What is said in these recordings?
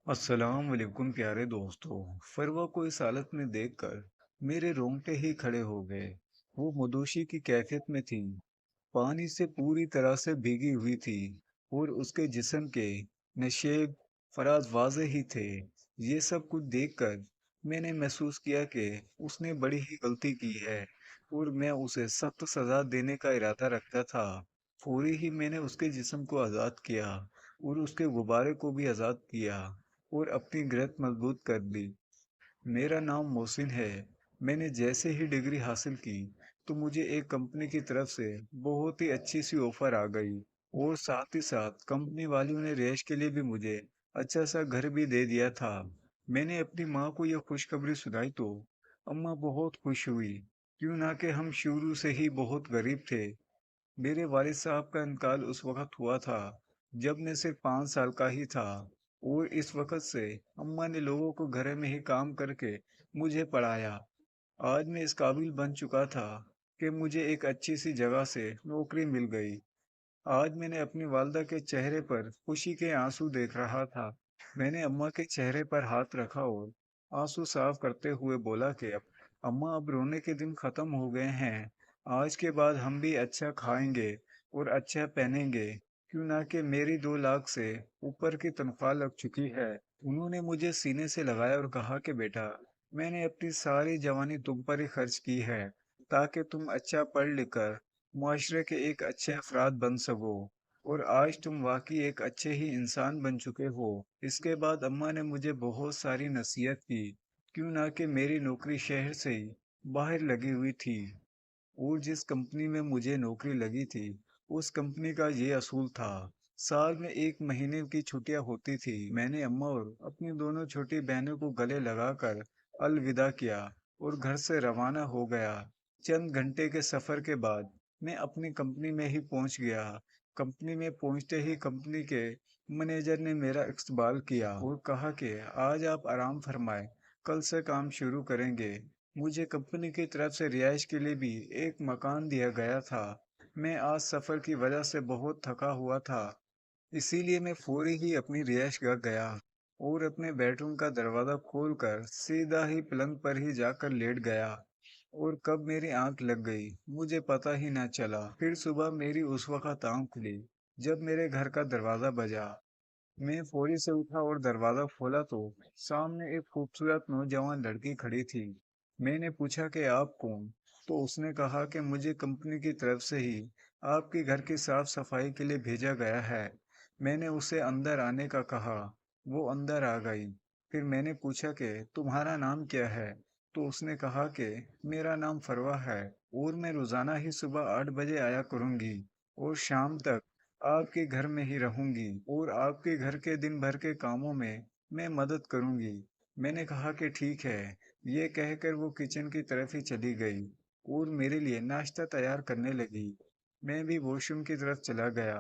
السلام علیکم پیارے دوستو۔ فروا کو اس حالت میں دیکھ کر میرے رونگٹے ہی کھڑے ہو گئے۔ وہ مدوشی کی کیفیت میں تھی، پانی سے پوری طرح سے بھیگی ہوئی تھی اور اس کے جسم کے نشیب فراز واضح ہی تھے۔ یہ سب کچھ دیکھ کر میں نے محسوس کیا کہ اس نے بڑی ہی غلطی کی ہے اور میں اسے سخت سزا دینے کا ارادہ رکھتا تھا۔ فوری ہی میں نے اس کے جسم کو آزاد کیا اور اس کے غبارے کو بھی آزاد کیا اور اپنی گرت مضبوط کر لی۔ میرا نام محسن ہے۔ میں نے جیسے ہی ڈگری حاصل کی تو مجھے ایک کمپنی کی طرف سے بہت ہی اچھی سی آفر آ گئی اور ساتھ ہی ساتھ کمپنی والیوں نے رہائش کے لیے بھی مجھے اچھا سا گھر بھی دے دیا تھا۔ میں نے اپنی ماں کو یہ خوشخبری سنائی تو اماں بہت خوش ہوئی، کیوں نہ کہ ہم شروع سے ہی بہت غریب تھے۔ میرے والد صاحب کا انتقال اس وقت ہوا تھا جب میں صرف 5 سال کا ہی تھا، اور اس وقت سے اماں نے لوگوں کو گھر میں ہی کام کر کے مجھے پڑھایا۔ آج میں اس قابل بن چکا تھا کہ مجھے ایک اچھی سی جگہ سے نوکری مل گئی۔ آج میں نے اپنی والدہ کے چہرے پر خوشی کے آنسو دیکھ رہا تھا۔ میں نے اماں کے چہرے پر ہاتھ رکھا اور آنسو صاف کرتے ہوئے بولا کہ اماں اب رونے کے دن ختم ہو گئے ہیں۔ آج کے بعد ہم بھی اچھا کھائیں گے اور اچھا پہنیں گے، کیوں نہ کہ میری 2 لاکھ سے اوپر کی تنخواہ لگ چکی ہے۔ انہوں نے مجھے سینے سے لگایا اور کہا کہ بیٹا، میں نے اپنی ساری جوانی تم پر ہی خرچ کی ہے تاکہ تم اچھا پڑھ لکھ کر معاشرے کے ایک اچھے افراد بن سکو، اور آج تم واقعی ایک اچھے ہی انسان بن چکے ہو۔ اس کے بعد اماں نے مجھے بہت ساری نصیحت کی، کیوں نہ کہ میری نوکری شہر سے ہی باہر لگی ہوئی تھی، اور جس کمپنی میں مجھے نوکری لگی تھی اس کمپنی کا یہ اصول تھا، سال میں 1 مہینے کی چھٹیاں ہوتی تھی۔ میں نے اماں اور اپنی دونوں چھوٹی بہنوں کو گلے لگا کر الوداع کیا اور گھر سے روانہ ہو گیا۔ چند گھنٹے کے سفر کے بعد میں اپنی کمپنی میں ہی پہنچ گیا۔ کمپنی میں پہنچتے ہی کمپنی کے مینیجر نے میرا استقبال کیا اور کہا کہ آج آپ آرام فرمائیں، کل سے کام شروع کریں گے۔ مجھے کمپنی کی طرف سے رہائش کے لیے بھی ایک مکان دیا گیا تھا۔ میں آج سفر کی وجہ سے بہت تھکا ہوا تھا، اسی لیے میں فوری ہی اپنی رہائش گاہ گیا اور اپنے بیڈ روم کا دروازہ کھول کر سیدھا ہی پلنگ پر ہی جا کر لیٹ گیا، اور کب میری آنکھ لگ گئی مجھے پتا ہی نہ چلا۔ پھر صبح میری اس وقت آنکھ کھلی جب میرے گھر کا دروازہ بجا۔ میں فوری سے اٹھا اور دروازہ کھولا تو سامنے ایک خوبصورت نوجوان لڑکی کھڑی تھی۔ میں نے پوچھا کہ آپ کون؟ تو اس نے کہا کہ مجھے کمپنی کی طرف سے ہی آپ کے گھر کی صاف صفائی کے لیے بھیجا گیا ہے۔ میں نے اسے اندر آنے کا کہا، وہ اندر آ گئی۔ پھر میں نے پوچھا کہ تمہارا نام کیا ہے؟ تو اس نے کہا کہ میرا نام فروا ہے اور میں روزانہ ہی صبح 8 بجے آیا کروں گی اور شام تک آپ کے گھر میں ہی رہوں گی، اور آپ کے گھر کے دن بھر کے کاموں میں مدد کروں گی۔ میں نے کہا کہ ٹھیک ہے۔ یہ کہہ کر وہ کچن کی طرف ہی چلی گئی اور میرے لیے ناشتہ تیار کرنے لگی۔ میں بھی واش روم کی طرف چلا گیا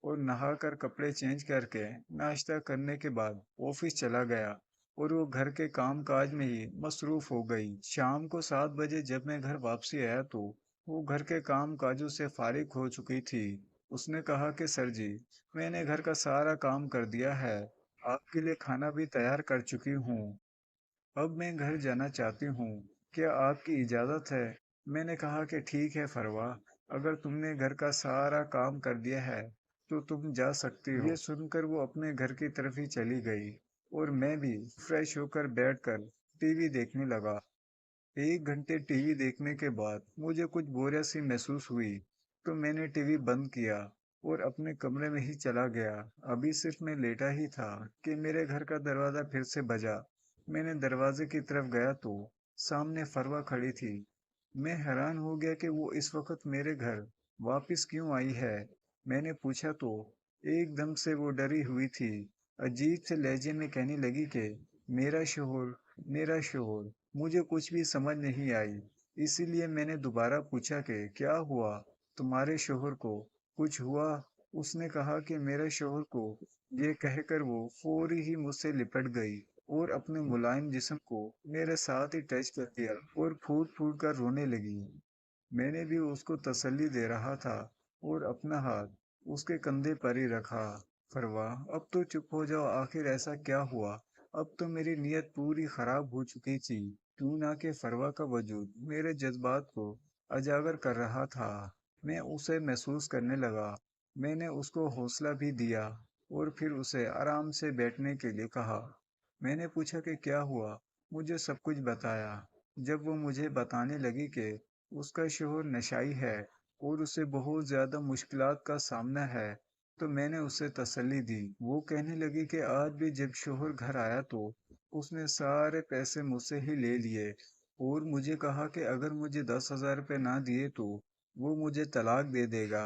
اور نہا کر کپڑے چینج کر کے ناشتہ کرنے کے بعد آفس چلا گیا، اور وہ گھر کے کام کاج میں ہی مصروف ہو گئی۔ شام کو 7 بجے جب میں گھر واپسی آیا تو وہ گھر کے کام کاجوں سے فارغ ہو چکی تھی۔ اس نے کہا کہ سر جی، میں نے گھر کا سارا کام کر دیا ہے، آپ کے لیے کھانا بھی تیار کر چکی ہوں، اب میں گھر جانا چاہتی ہوں، کیا آپ کی اجازت ہے؟ میں نے کہا کہ ٹھیک ہے فروا، اگر تم نے گھر کا سارا کام کر دیا ہے تو تم جا سکتی ہو۔ یہ سن کر وہ اپنے گھر کی طرف ہی چلی گئی اور میں بھی فریش ہو کر بیٹھ کر ٹی وی دیکھنے لگا۔ 1 گھنٹے ٹی وی دیکھنے کے بعد مجھے کچھ بوریت سی محسوس ہوئی تو میں نے ٹی وی بند کیا اور اپنے کمرے میں ہی چلا گیا۔ ابھی صرف میں لیٹا ہی تھا کہ میرے گھر کا دروازہ پھر سے بجا۔ میں نے دروازے کی طرف گیا تو سامنے فروا کھڑی تھی۔ میں حیران ہو گیا کہ وہ اس وقت میرے گھر واپس کیوں آئی ہے۔ میں نے پوچھا تو ایک دم سے وہ ڈری ہوئی تھی، عجیب سے لہجے میں کہنے لگی کہ میرا شوہر، میرا شوہر۔ مجھے کچھ بھی سمجھ نہیں آئی، اسی لیے میں نے دوبارہ پوچھا کہ کیا ہوا، تمہارے شوہر کو کچھ ہوا؟ اس نے کہا کہ میرے شوہر کو، یہ کہہ کر وہ فوری ہی مجھ سے لپٹ گئی اور اپنے ملائم جسم کو میرے ساتھ ہی ٹچ کر دیا اور پھوٹ پھوٹ کر رونے لگی۔ میں نے بھی اس کو تسلی دے رہا تھا اور اپنا ہاتھ اس کے کندھے پر ہی رکھا۔ فروا، اب تو چپ ہو جاؤ، آخر ایسا کیا ہوا؟ اب تو میری نیت پوری خراب ہو چکی تھی، کیوں نہ کہ فروا کا وجود میرے جذبات کو اجاگر کر رہا تھا۔ میں اسے محسوس کرنے لگا۔ میں نے اس کو حوصلہ بھی دیا اور پھر اسے آرام سے بیٹھنے کے لیے کہا۔ میں نے پوچھا کہ کیا ہوا، مجھے سب کچھ بتایا۔ جب وہ مجھے بتانے لگی کہ اس کا شوہر نشائی ہے اور اسے بہت زیادہ مشکلات کا سامنا ہے، تو میں نے اسے تسلی دی۔ وہ کہنے لگی کہ آج بھی جب شوہر گھر آیا تو اس نے سارے پیسے مجھ سے ہی لے لیے اور مجھے کہا کہ اگر مجھے 10,000 روپے نہ دیے تو وہ مجھے طلاق دے دے گا۔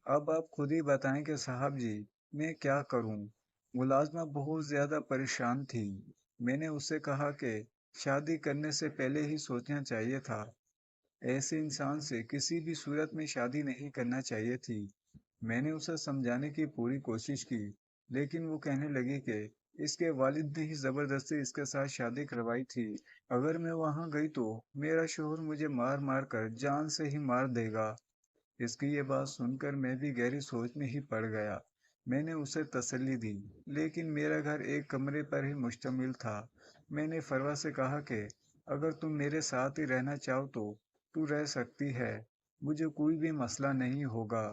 اب آپ خود ہی بتائیں کہ صاحب جی، میں کیا کروں؟ ملازمہ بہت زیادہ پریشان تھی۔ میں نے اس سے کہا کہ شادی کرنے سے پہلے ہی سوچنا چاہیے تھا، ایسے انسان سے کسی بھی صورت میں شادی نہیں کرنا چاہیے تھی۔ میں نے اسے سمجھانے کی پوری کوشش کی، لیکن وہ کہنے لگی کہ اس کے والد نے ہی زبردستی اس کے ساتھ شادی کروائی تھی۔ اگر میں وہاں گئی تو میرا شوہر مجھے مار مار کر جان سے ہی مار دے گا۔ اس کی یہ بات سن کر میں بھی گہری سوچ میں ہی پڑ گیا۔ میں نے اسے تسلی دی، لیکن میرا گھر ایک کمرے پر ہی مشتمل تھا۔ میں نے فروا سے کہا کہ اگر تم میرے ساتھ ہی رہنا چاہو تو رہ سکتی ہے، مجھے کوئی بھی مسئلہ نہیں ہوگا۔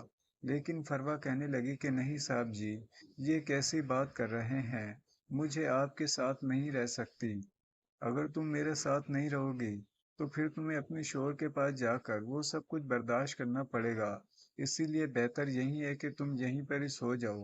لیکن فروا کہنے لگی کہ نہیں صاحب جی، یہ کیسی بات کر رہے ہیں، مجھے آپ کے ساتھ نہیں رہ سکتی۔ اگر تم میرے ساتھ نہیں رہو گی تو پھر تمہیں اپنے شوہر کے پاس جا کر وہ سب کچھ برداشت کرنا پڑے گا، اسی لیے بہتر یہی ہے کہ تم یہیں پر ہی سو جاؤ۔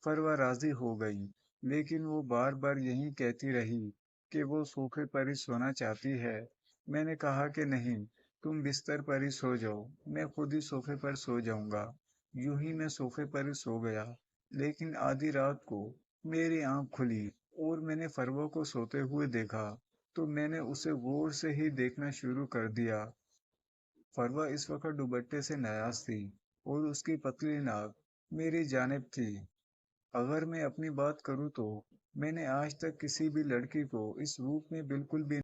فروا راضی ہو گئی، لیکن وہ بار بار یہی کہتی رہی کہ وہ صوفے پر ہی سونا چاہتی ہے۔ میں نے کہا کہ نہیں، تم بستر پر ہی سو جاؤ، میں خود ہی صوفے پر سو جاؤں گا۔ یوں ہی میں صوفے پر ہی سو گیا، لیکن آدھی رات کو میری آنکھ کھلی اور میں نے فروا کو سوتے ہوئے دیکھا، تو میں نے اسے غور سے ہی دیکھنا شروع کر دیا۔ فروا اس وقت دوپٹے سے نیاز تھی اور اس کی پتلی ناک میری جانب تھی۔ اگر میں اپنی بات کروں تو میں نے آج تک کسی بھی لڑکی کو اس روپ میں بالکل بھی